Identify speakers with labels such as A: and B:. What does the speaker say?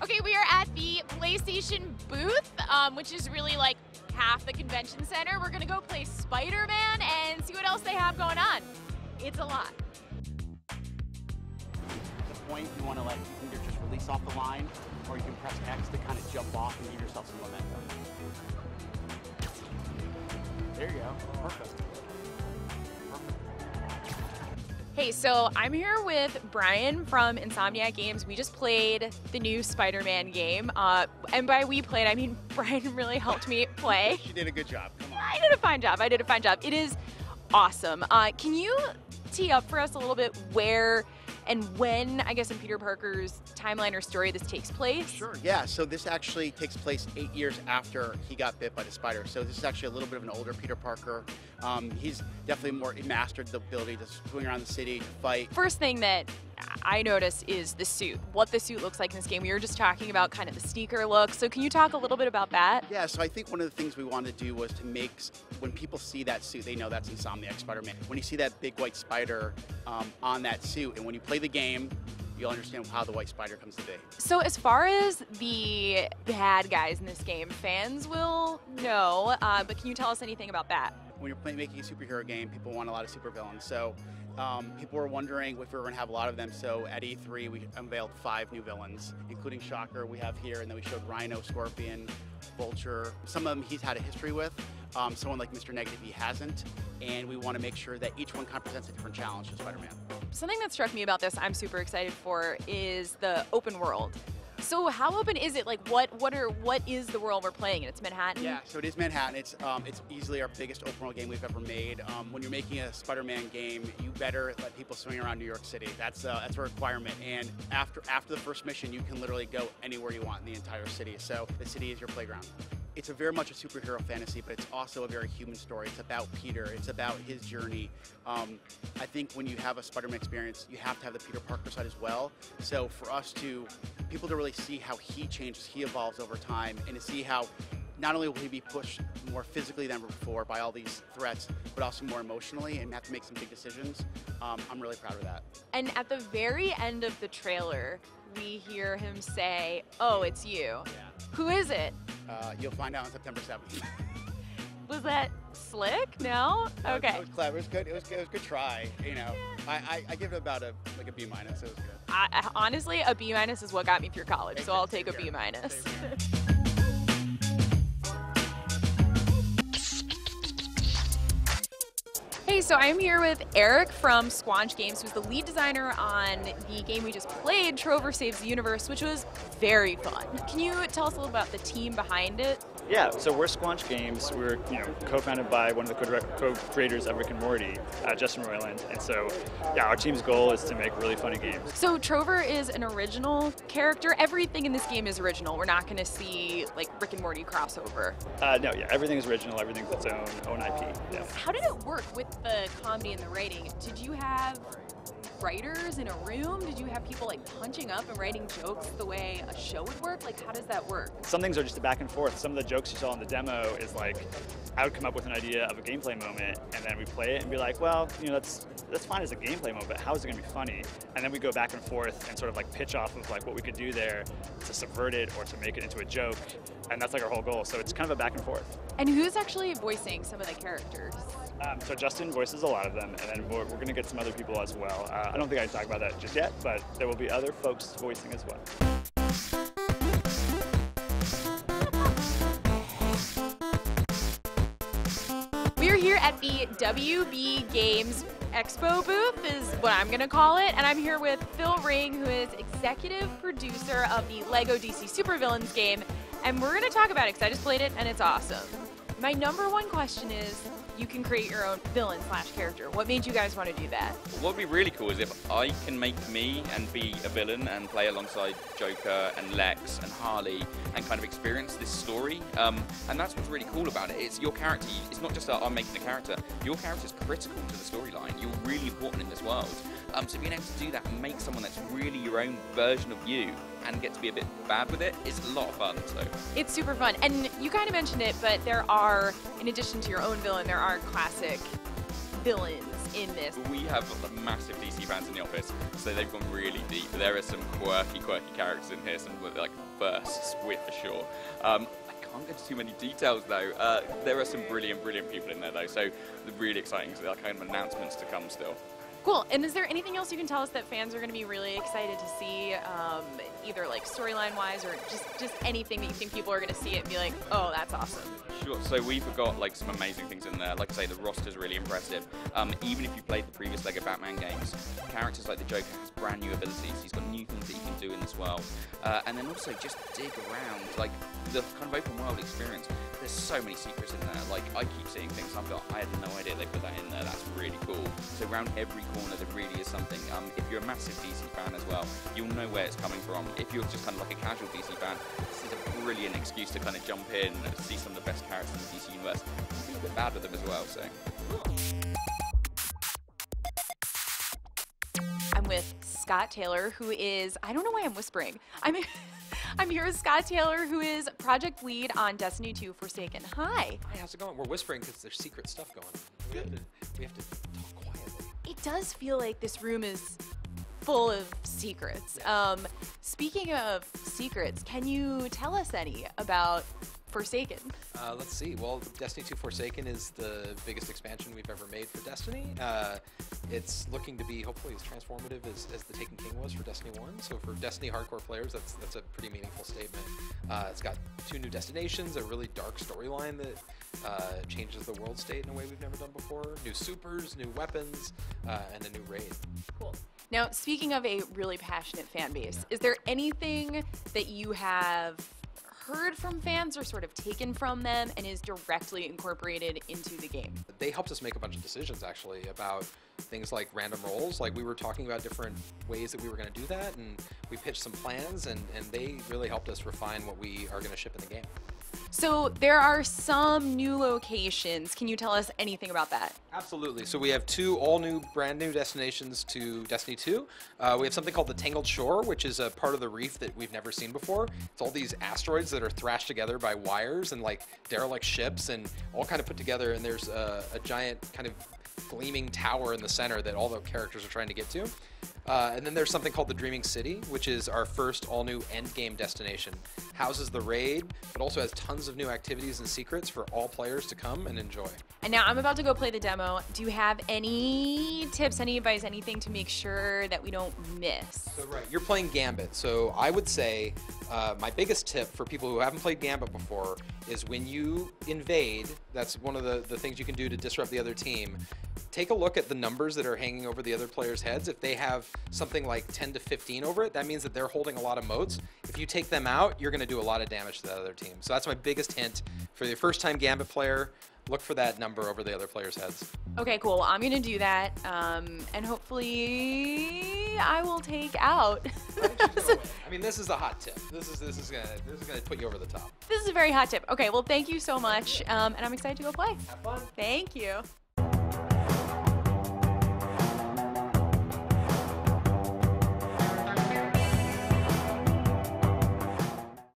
A: Okay, we are at the PlayStation booth, which is really like half the convention center. We're gonna go play SpiderMan and see what else they have going on. It's a lot.
B: At the point you want to let either just release off the line, or you can press X to kind of jump off and give yourself some momentum. There you go. Perfect.
A: Hey, so I'm here with Brian from Insomniac Games. We just played the new SpiderMan game. And by we played, I mean Brian really helped me play.
B: She did a good job. Come on.
A: I did a fine job. It is awesome. Can you tee up for us a little bit where and when, I guess, in Peter Parker's timeline or story this takes place?
B: Sure, yeah. So this actually takes place 8 years after he got bit by the spider. So this is actually a little bit of an older Peter Parker. He's definitely mastered the ability to swing around the city, to fight.
A: First thing that I notice is the suit, what the suit looks like in this game. We were just talking about kind of the sneaker look. So can you talk a little bit about that?
B: Yeah, so I think one of the things we wanted to do was to make, when people see that suit, they know that's Insomniac Spider-Man. When you see that big white spider on that suit, and when you play the game, you'll understand how the white spider comes to be.
A: So as far as the bad guys in this game, fans will know, but can you tell us anything about that?
B: When you're making a superhero game, people want a lot of supervillains. So people were wondering if we were going to have a lot of them. So at E3, we unveiled 5 new villains, including Shocker we have here, and then we showed Rhino, Scorpion, Vulture. Some of them he's had a history with. Someone like Mr. Negative he hasn't. And we want to make sure that each one kind of presents a different challenge to Spider-Man.
A: Something that struck me about this I'm super excited for is the open world. So how open is it? Like what is the world we're playing in? It's Manhattan?
B: Yeah, so it is Manhattan. It's easily our biggest open world game we've ever made. When you're making a Spider-Man game, you better let people swing around New York City. That's a requirement. And after the first mission, you can literally go anywhere you want in the entire city. So the city is your playground. It's very much a superhero fantasy, but it's also a very human story. It's about Peter. It's about his journey. I think when you have a Spider-Man experience, you have to have the Peter Parker side as well. So for people to really see how he changes, he evolves over time, and to see how not only will he be pushed more physically than before by all these threats, but also more emotionally and have to make some big decisions. I'm really proud of that.
A: And at the very end of the trailer, we hear him say, "Oh, it's you."
B: Yeah.
A: Who is it?
B: You'll find out on September 7th.
A: Was that slick? No? Okay.
B: It was clever. It was good. It was a good try. You know, I give it about a B-. It was good.
A: Honestly, a B- is what got me through college, so I'll take a B-. Hey, so I'm here with Eric from Squanch Games, who's the lead designer on the game we just played, Trover Saves the Universe, which was very fun. Can you tell us a little about the team behind it?
C: Yeah, so we're Squanch Games. We're co-founded by one of the co-creators of Rick and Morty, Justin Roiland. And so, yeah, our team's goal is to make really funny games.
A: So Trover is an original character. Everything in this game is original. We're not going to see like Rick and Morty crossover.
C: No, yeah, everything is original. Everything's its own IP. Yeah.
A: How did it work with the comedy and the writing? Did you have writers in a room? Did you have people like punching up and writing jokes the way a show would work? Like, how does that work?
C: Some things are just a back and forth. Some of the jokes you saw in the demo is like, I would come up with an idea of a gameplay moment, and then we play it and be like, well, that's fine as a gameplay moment, but how is it going to be funny? And then we go back and forth and sort of like pitch off of like what we could do there to subvert it or to make it into a joke, and that's like our whole goal. So it's kind of a back and forth.
A: And who's actually voicing some of the characters?
C: So Justin voices a lot of them, and then we're going to get some other people as well. I don't think I can talk about that just yet, but there will be other folks voicing as well.
A: We are here at the WB Games Expo booth, is what I'm going to call it, and I'm here with Phil Ring, who is executive producer of the LEGO DC Supervillains game, and we're going to talk about it because I just played it and it's awesome. My number one question is, you can create your own villain / character. What made you guys want to do that?
D: What would be really cool is if I can make me and be a villain and play alongside Joker and Lex and Harley and kind of experience this story. And that's what's really cool about it. It's your character. It's not just I'm making a character. Your character is critical to the storyline. You're really important in this world. So being able to do that and make someone that's really your own version of you and get to be a bit bad with it is a lot of fun. So
A: it's super fun. And you kind of mentioned it, but there are, in addition to your own villain, there are classic villains in this?
D: We have massive DC fans in the office, so they've gone really deep. There are some quirky characters in here, some like firsts for sure. I can't go into too many details though. There are some brilliant people in there though, so the really exciting kind of announcements to come still.
A: Cool. And is there anything else you can tell us that fans are going to be really excited to see, either like storyline-wise or just anything that you think people are going to see it and be like, oh, that's awesome?
D: Sure. So we've got like some amazing things in there. Like I say, the roster's really impressive. Even if you played the previous Lego Batman games, characters like the Joker has brand new abilities. He's got new things that he can do in this world. And then also just dig around, like the kind of open world experience. There's so many secrets in there. Like I keep seeing things I had no idea they put that in there. That's really cool. So around every corner there really is something. If you're a massive DC fan as well, you'll know where it's coming from. If you're just kind of like a casual DC fan, this is a brilliant excuse to kind of jump in and see some of the best characters in the DC universe. Be a bit bad with them as well. So.
A: I'm with Scott Taylor, who is, I don't know why I'm whispering. I'm here with Scott Taylor, who is project lead on Destiny 2 Foresaken. Hi.
E: Hi, how's it going? We're whispering because there's secret stuff going on. We have to talk quietly.
A: It does feel like this room is full of secrets. Speaking of secrets, can you tell us any about Foresaken?
E: Let's see. Well, Destiny 2 Foresaken is the biggest expansion we've ever made for Destiny. It's looking to be hopefully as transformative as the Taken King was for Destiny 1. So for Destiny hardcore players, that's a pretty meaningful statement. It's got 2 new destinations, a really dark storyline that changes the world state in a way we've never done before, new supers, new weapons, and a new raid.
A: Cool. Now, speaking of a really passionate fan base, is there anything that you have heard from fans or sort of taken from them and is directly incorporated into the game?
E: They helped us make a bunch of decisions actually about things like random rolls. Like we were talking about different ways that we were going to do that, and we pitched some plans, and they really helped us refine what we are going to ship in the game.
A: So there are some new locations. Can you tell us anything about that?
E: Absolutely. So we have 2 brand new destinations to Destiny 2. We have something called the Tangled Shore, which is a part of the reef that we've never seen before. It's all these asteroids that are thrashed together by wires and like derelict ships and all kind of put together, and there's a giant kind of gleaming tower in the center that all the characters are trying to get to. And then there's something called the Dreaming City, which is our first all-new endgame destination. Houses the raid, but also has tons of new activities and secrets for all players to come and enjoy.
A: And now I'm about to go play the demo. Do you have any tips, any advice, anything to make sure that we don't miss?
E: So right, you're playing Gambit. So I would say my biggest tip for people who haven't played Gambit before is when you invade, that's one of the things you can do to disrupt the other team. Take a look at the numbers that are hanging over the other players' heads. If they have something like 10 to 15 over it, that means that they're holding a lot of moats. If you take them out, you're going to do a lot of damage to that other team. So that's my biggest hint for the first-time Gambit player. Look for that number over the other players' heads.
A: Okay, cool. Well, I'm going to do that, and hopefully I will take out.
E: I mean, this is a hot tip. This is gonna put you over the top.
A: This is a very hot tip. Okay, well, thank you so much, and I'm excited to go play.
E: Have fun.
A: Thank you.